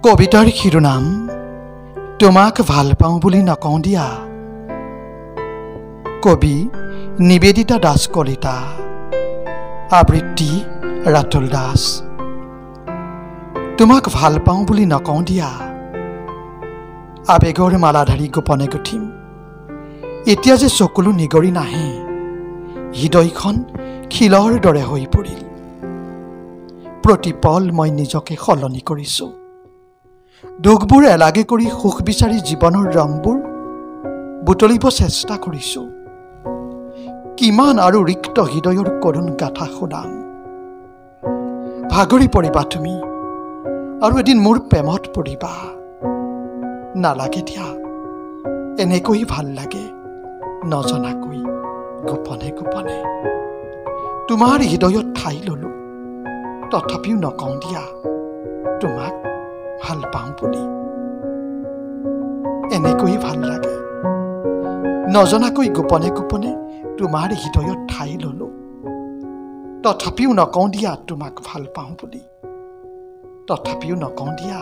কবিতাৰ শিৰোনাম তোমাক ভাল পাওঁ বুলি নকওঁ দিয়া। কবি নিবেদিতা দাস কলিতা, আবৃত্তি ৰাতুল দাস। তোমাক ভাল পাওঁ বুলি নকওঁ দিয়া, আবেগৰ মালাধাৰী গোপনে গুঠিম। এতিয়া যে চকুলো নিগৰি নাহে, হৃদয়খন শিলৰ দৰে হৈ পৰিল। প্ৰতিপল মই নিজকে সলনি কৰিছোঁ, দুখবোৰ এলাগে কৰি সুখ বিচাৰি জীৱনৰ ৰংবোৰ বুটলিব চেষ্টা কৰিছোঁ। কিমান আৰু ৰিক্ত হৃদয়ৰ কৰুণ গাথা শুনাম। ভাগৰি পৰিবা তুমি আৰু এদিন মোৰ প্ৰেমত পৰিবা। নালাগে দিয়া, এনেকৈ ভাল লাগে নজনাকৈ গোপনে গোপনে। তোমাৰ হৃদয়ত ঠাই ললো, তথাপিও নকওঁ দিয়া তোমাক ভাল পাওঁ বুলি। এনেকৈ ভাল লাগে নজনাকৈ গোপনে গোপনে তোমাৰ হৃদয়ত ঠাই ললো, তথাপিও নকওঁ দিয়া তোমাক ভাল পাওঁ বুলি। তথাপিও নকওঁ দিয়া